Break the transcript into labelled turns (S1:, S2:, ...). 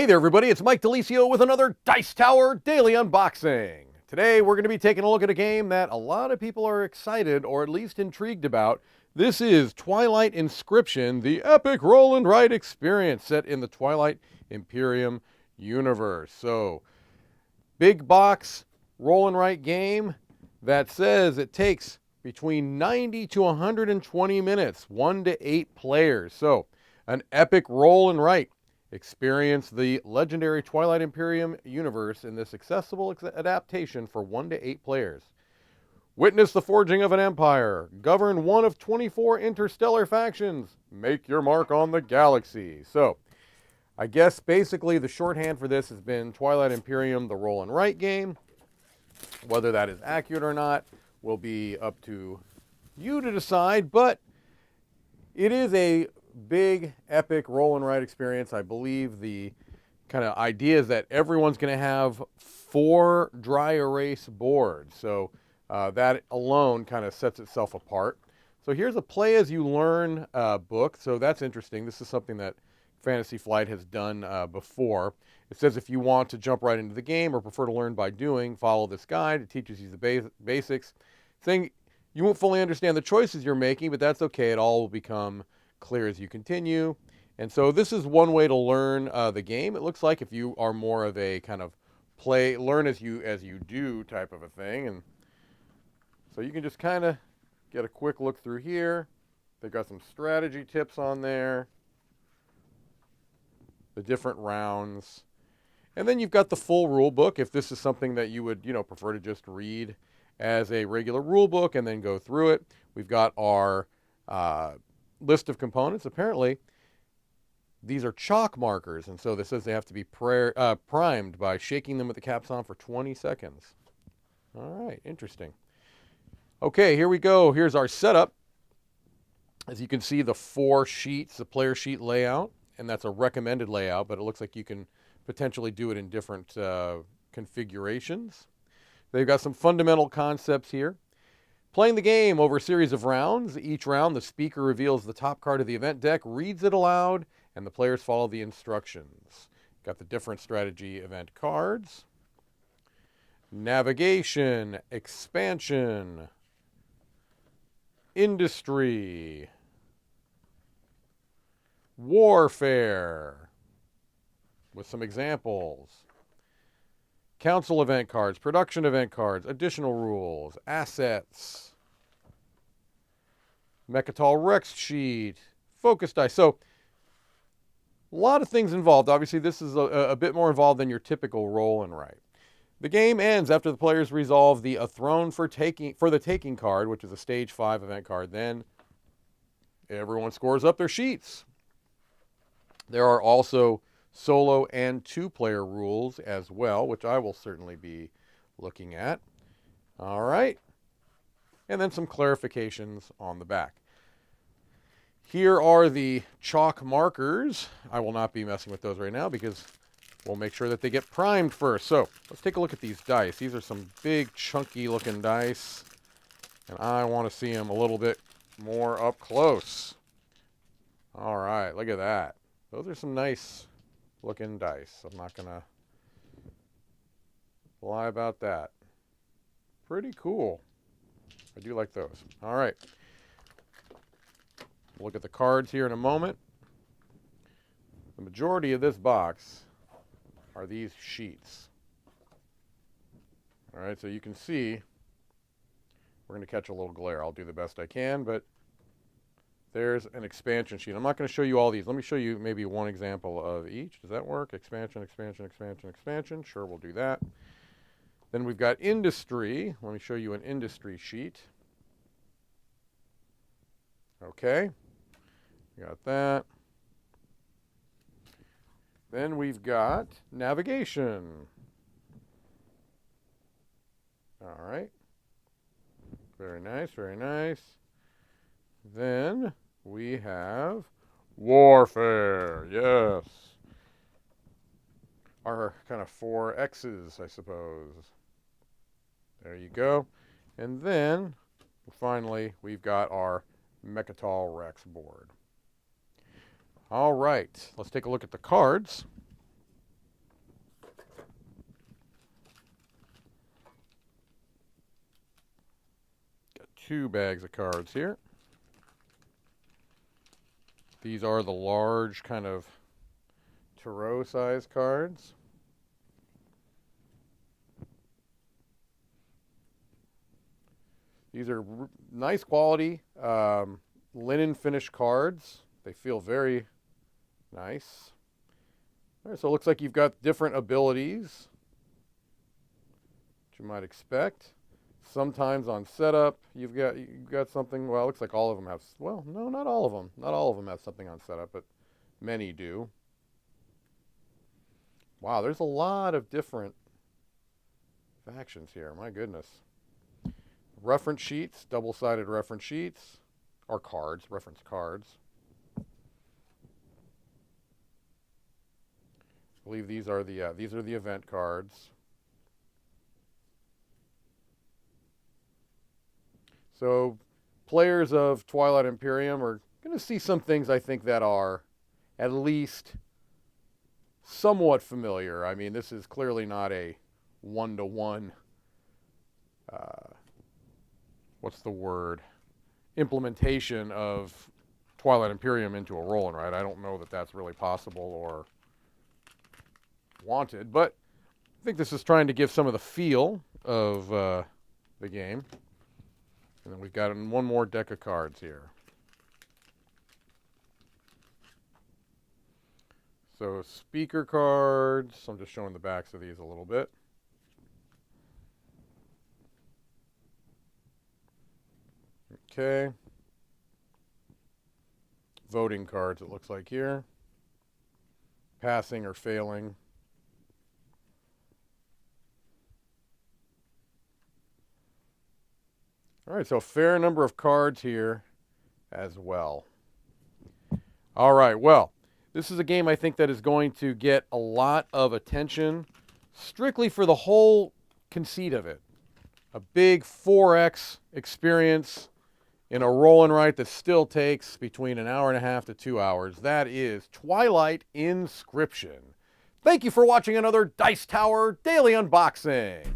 S1: Hey there, everybody. It's Mike DeLisio with another Dice Tower Daily Unboxing. Today, we're going to be taking a look at a game that a lot of people are excited or at least intrigued about. This is Twilight Inscription, the epic roll and write experience set in the Twilight Imperium universe. So, big box roll and write game that says it takes between 90 to 120 minutes, 1 to 8 players. So, an epic roll and write. Experience the legendary Twilight Imperium universe in this accessible adaptation for 1 to 8 players. Witness the forging of an empire. Govern one of 24 interstellar factions. Make your mark on the galaxy. So, I guess basically the shorthand for this has been Twilight Imperium, the roll and write game. Whether that is accurate or not will be up to you to decide, but it is a big, epic roll and write experience. I believe the kind of idea is that everyone's going to have 4 dry erase boards. So that alone kind of sets itself apart. So here's a play as you learn book. So that's interesting. This is something that Fantasy Flight has done before. It says if you want to jump right into the game or prefer to learn by doing, follow this guide. It teaches you the basics. Saying you won't fully understand the choices you're making, but that's okay. It all will become clear as you continue. And so this is one way to learn the game. It looks like if you are more of a kind of learn as you do type of a thing. And so you can just kind of get a quick look through here. They've got some strategy tips on there, the different rounds. And then you've got the full rule book if this is something that you would, prefer to just read as a regular rule book and then go through it. We've got our list of components. Apparently, these are chalk markers, and so this says they have to be primed by shaking them with the caps on for 20 seconds. All right, interesting. Okay, here we go. Here's our setup. As you can see, the 4 sheets, the player sheet layout, and that's a recommended layout, but it looks like you can potentially do it in different configurations. They've got some fundamental concepts here. Playing the game over a series of rounds. Each round, the speaker reveals the top card of the event deck, reads it aloud, and the players follow the instructions. Got the different strategy event cards. Navigation, expansion, industry, warfare, with some examples. Council event cards, production event cards, additional rules, assets, Mechatol Rex sheet, focus dice. So, a lot of things involved. Obviously, this is a bit more involved than your typical roll and write. The game ends after the players resolve the A Throne for the Taking card, which is a Stage 5 event card. Then, everyone scores up their sheets. There are also solo and 2-player rules as well, which I will certainly be looking at. All right. And then some clarifications on the back. Here are the chalk markers. I will not be messing with those right now because we'll make sure that they get primed first. So let's take a look at these dice. These are some big, chunky looking dice, and I want to see them a little bit more up close. All right, look at that. Those are some nice looking dice. I'm not going to lie about that. Pretty cool. I do like those. All right. We'll look at the cards here in a moment. The majority of this box are these sheets. All right, so you can see we're going to catch a little glare. I'll do the best I can, but there's an expansion sheet. I'm not going to show you all these. Let me show you maybe one example of each. Does that work? Expansion, expansion, expansion, expansion. Sure, we'll do that. Then we've got industry. Let me show you an industry sheet. Okay. Got that. Then we've got navigation. All right. Very nice, very nice. Then we have warfare, yes. Our kind of 4 X's, I suppose. There you go. And then, finally, we've got our Mechatol Rex board. All right, let's take a look at the cards. 2 bags of cards here. These are the large kind of tarot size cards. These are nice quality linen finish cards. They feel very nice. All right, so it looks like you've got different abilities, which you might expect. Sometimes on setup, you've got something. Well, it looks like all of them have. Well, no, not all of them. Not all of them have something on setup, but many do. Wow, there's a lot of different factions here. My goodness. Reference sheets, double-sided reference sheets, or cards, reference cards. I believe these are the event cards. So players of Twilight Imperium are going to see some things I think that are at least somewhat familiar. I mean, this is clearly not a one-to-one, what's the word, implementation of Twilight Imperium into a roll and write. I don't know that that's really possible or wanted, but I think this is trying to give some of the feel of the game. And then we've got one more deck of cards here. So speaker cards. I'm just showing the backs of these a little bit. Okay. Voting cards, it looks like here. Passing or failing. All right, so a fair number of cards here as well. All right, well, this is a game I think that is going to get a lot of attention strictly for the whole conceit of it. A big 4X experience in a roll and write that still takes between an hour and a half to 2 hours. That is Twilight Inscription. Thank you for watching another Dice Tower Daily Unboxing.